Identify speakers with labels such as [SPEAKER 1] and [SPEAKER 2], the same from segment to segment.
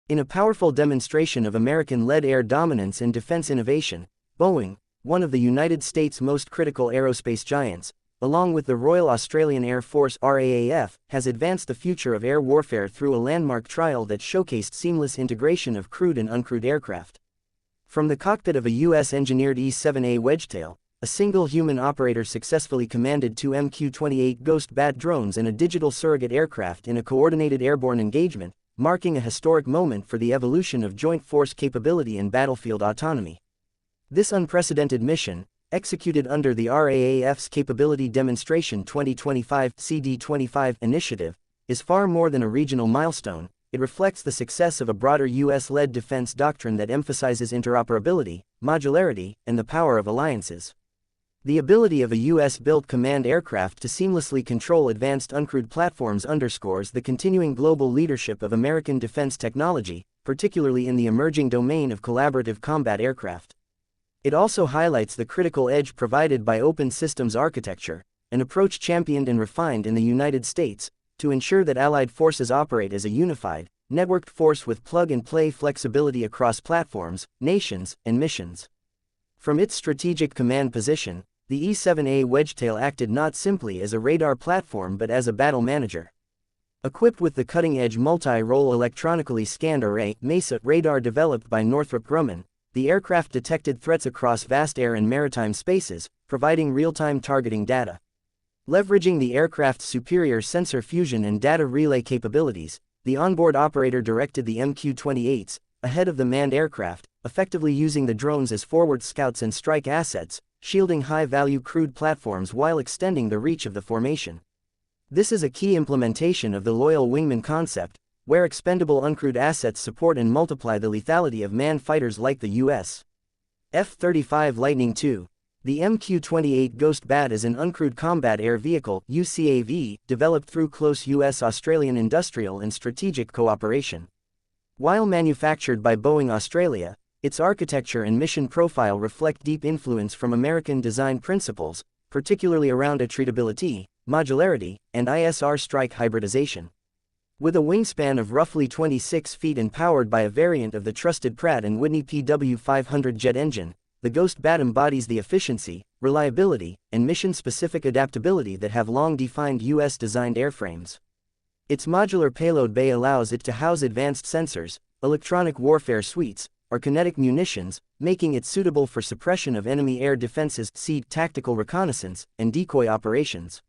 [SPEAKER 1] In a powerful demonstration of American-led air dominance and defense innovation, Boeing, one of the United States' most critical aerospace giants, along with the Royal Australian Air Force RAAF, has advanced the future of air warfare through a landmark trial that showcased seamless integration of crewed and uncrewed aircraft. From the cockpit of a U.S.-engineered E-7A Wedgetail, a single human operator successfully commanded two MQ-28 Ghost Bat drones and a digital surrogate aircraft in a coordinated airborne engagement, marking a historic moment for the evolution of joint force capability and battlefield autonomy. This unprecedented mission, executed under the RAAF's Capability Demonstration 2025 CD25 initiative, is far more than a regional milestone. It reflects the success of a broader U.S.-led defense doctrine that emphasizes interoperability, modularity, and the power of alliances. The ability of a U.S.-built command aircraft to seamlessly control advanced uncrewed platforms underscores the continuing global leadership of American defense technology, particularly in the emerging domain of collaborative combat aircraft. It also highlights the critical edge provided by open systems architecture, an approach championed and refined in the United States, to ensure that Allied forces operate as a unified, networked force with plug-and-play flexibility across platforms, nations, and missions. From its strategic command position, the E-7A Wedgetail acted not simply as a radar platform but as a battle manager. Equipped with the cutting-edge multi-role electronically scanned array MESA radar developed by Northrop Grumman, the aircraft detected threats across vast air and maritime spaces, providing real-time targeting data. Leveraging the aircraft's superior sensor fusion and data relay capabilities, the onboard operator directed the MQ-28s ahead of the manned aircraft, effectively using the drones as forward scouts and strike assets, shielding high-value crewed platforms while extending the reach of the formation. This is a key implementation of the loyal wingman concept, where expendable uncrewed assets support and multiply the lethality of manned fighters like the U.S. F-35 Lightning II. The MQ-28 Ghost Bat is an uncrewed combat air vehicle (UCAV) developed through close U.S.-Australian industrial and strategic cooperation. While manufactured by Boeing Australia, its architecture and mission profile reflect deep influence from American design principles, particularly around attritability, modularity, and ISR strike hybridization. With a wingspan of roughly 26 feet and powered by a variant of the trusted Pratt & Whitney PW500 jet engine, the Ghost Bat embodies the efficiency, reliability, and mission-specific adaptability that have long defined U.S.-designed airframes. Its modular payload bay allows it to house advanced sensors, electronic warfare suites, or kinetic munitions, making it suitable for suppression of enemy air defenses, tactical reconnaissance, and decoy operations.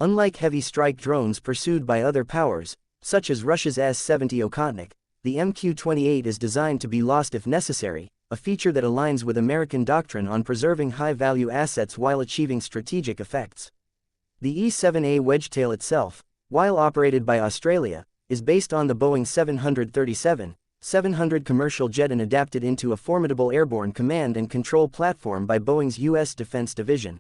[SPEAKER 1] Unlike heavy strike drones pursued by other powers, such as Russia's S-70 Okhotnik, the MQ-28 is designed to be lost if necessary, a feature that aligns with American doctrine on preserving high-value assets while achieving strategic effects. The E-7A Wedgetail itself, while operated by Australia, is based on the Boeing 737-700 commercial jet and adapted into a formidable airborne command and control platform by Boeing's U.S. Defense Division.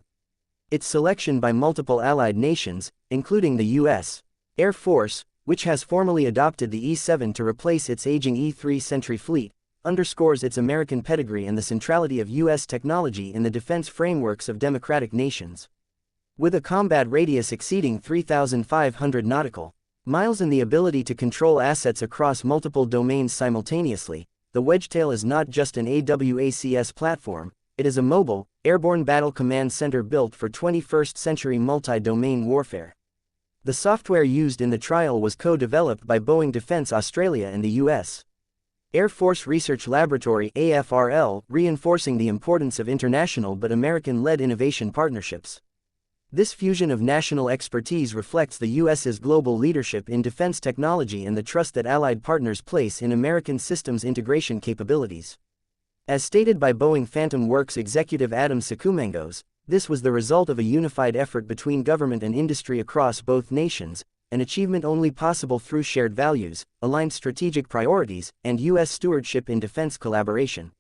[SPEAKER 1] Its selection by multiple allied nations, including the U.S. Air Force, which has formally adopted the E-7 to replace its aging E-3 Sentry fleet, underscores its American pedigree and the centrality of U.S. technology in the defense frameworks of democratic nations. With a combat radius exceeding 3,500 nautical miles and the ability to control assets across multiple domains simultaneously, the Wedgetail is not just an AWACS platform, it is a mobile, airborne battle command center built for 21st-century multi-domain warfare. The software used in the trial was co-developed by Boeing Defense Australia and the U.S. Air Force Research Laboratory (AFRL), reinforcing the importance of international but American-led innovation partnerships. This fusion of national expertise reflects the U.S.'s global leadership in defense technology and the trust that allied partners place in American systems integration capabilities. As stated by Boeing Phantom Works executive Adam Sakumangos, this was the result of a unified effort between government and industry across both nations, an achievement only possible through shared values, aligned strategic priorities, and U.S. stewardship in defense collaboration.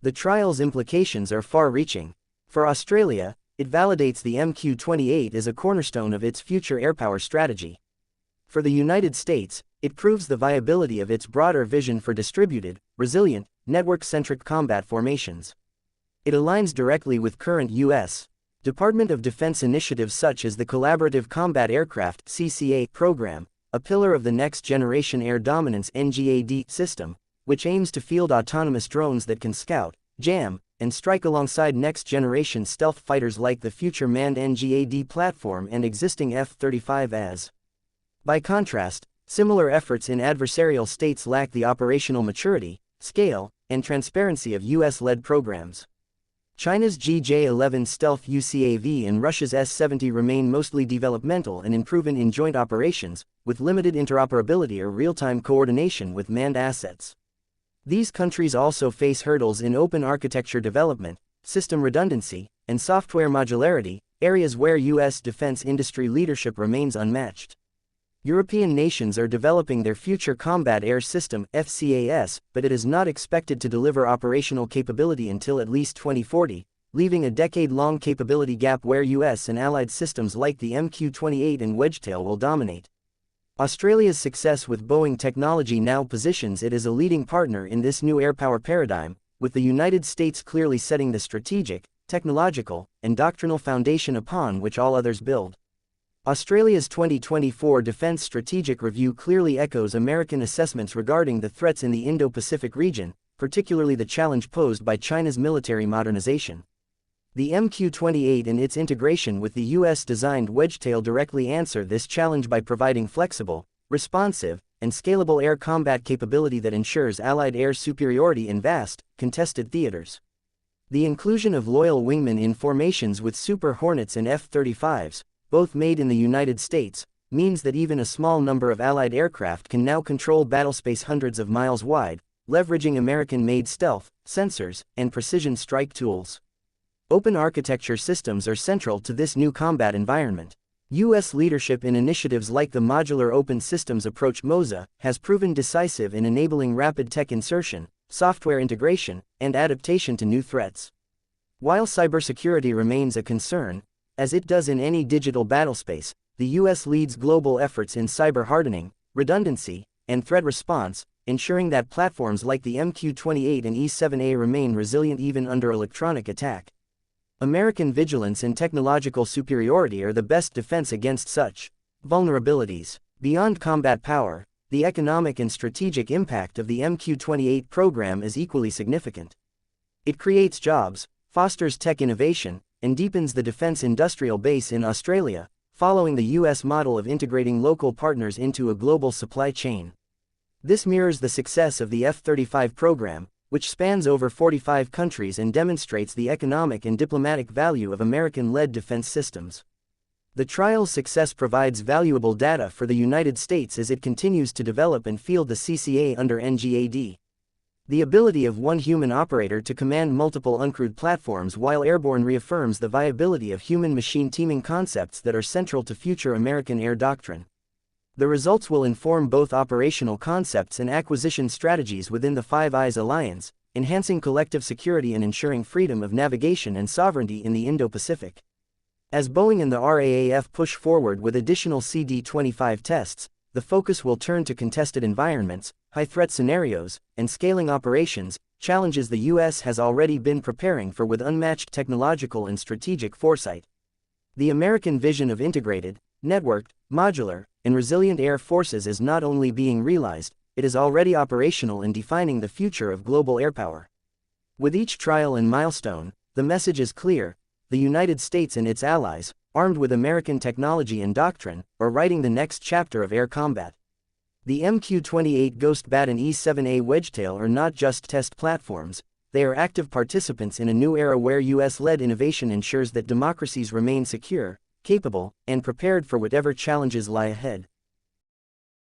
[SPEAKER 1] The trial's implications are far-reaching. For Australia, it validates the MQ-28 as a cornerstone of its future airpower strategy. For the United States, it proves the viability of its broader vision for distributed, resilient, network-centric combat formations. It aligns directly with current U.S. Department of Defense initiatives such as the Collaborative Combat Aircraft (CCA) program, a pillar of the Next Generation Air Dominance (NGAD) system, which aims to field autonomous drones that can scout, jam, and strike alongside next-generation stealth fighters like the future manned NGAD platform and existing F-35As. By contrast, similar efforts in adversarial states lack the operational maturity, scale, and transparency of US-led programs. China's GJ-11 stealth UCAV and Russia's S-70 remain mostly developmental and unproven in joint operations, with limited interoperability or real-time coordination with manned assets. These countries also face hurdles in open architecture development, system redundancy, and software modularity, areas where US defense industry leadership remains unmatched. European nations are developing their Future Combat Air System (FCAS), but it is not expected to deliver operational capability until at least 2040, leaving a decade-long capability gap where US and allied systems like the MQ-28 and Wedgetail will dominate. Australia's success with Boeing technology now positions it as a leading partner in this new airpower paradigm, with the United States clearly setting the strategic, technological, and doctrinal foundation upon which all others build. Australia's 2024 Defence Strategic Review clearly echoes American assessments regarding the threats in the Indo-Pacific region, particularly the challenge posed by China's military modernization. The MQ-28 and its integration with the US-designed Wedgetail directly answer this challenge by providing flexible, responsive, and scalable air combat capability that ensures Allied air superiority in vast, contested theaters. The inclusion of loyal wingmen in formations with Super Hornets and F-35s, both made in the United States, means that even a small number of Allied aircraft can now control battlespace hundreds of miles wide, leveraging American-made stealth, sensors, and precision strike tools. Open architecture systems are central to this new combat environment. U.S. leadership in initiatives like the Modular Open Systems Approach (MOSA) has proven decisive in enabling rapid tech insertion, software integration, and adaptation to new threats. While cybersecurity remains a concern, as it does in any digital battlespace, the U.S. leads global efforts in cyber hardening, redundancy, and threat response, ensuring that platforms like the MQ-28 and E-7A remain resilient even under electronic attack. American vigilance and technological superiority are the best defense against such vulnerabilities. Beyond combat power, the economic and strategic impact of the MQ-28 program is equally significant. It creates jobs, fosters tech innovation, and deepens the defense industrial base in Australia, following the U.S. model of integrating local partners into a global supply chain. This mirrors the success of the F-35 program, which spans over 45 countries and demonstrates the economic and diplomatic value of American-led defense systems. The trial's success provides valuable data for the United States as it continues to develop and field the CCA under NGAD. The ability of one human operator to command multiple uncrewed platforms while airborne reaffirms the viability of human-machine teaming concepts that are central to future American air doctrine. The results will inform both operational concepts and acquisition strategies within the Five Eyes Alliance, enhancing collective security and ensuring freedom of navigation and sovereignty in the Indo-Pacific. As Boeing and the RAAF push forward with additional CD-25 tests, the focus will turn to contested environments, high-threat scenarios, and scaling operations, challenges the U.S. has already been preparing for with unmatched technological and strategic foresight. The American vision of integrated, networked, modular, and resilient air forces is not only being realized, it is already operational and defining the future of global airpower. With each trial and milestone, the message is clear: the United States and its allies, armed with American technology and doctrine, are writing the next chapter of air combat. The MQ-28 Ghostbat and E-7A Wedgetail are not just test platforms, they are active participants in a new era where US-led innovation ensures that democracies remain secure, capable, and prepared for whatever challenges lie ahead.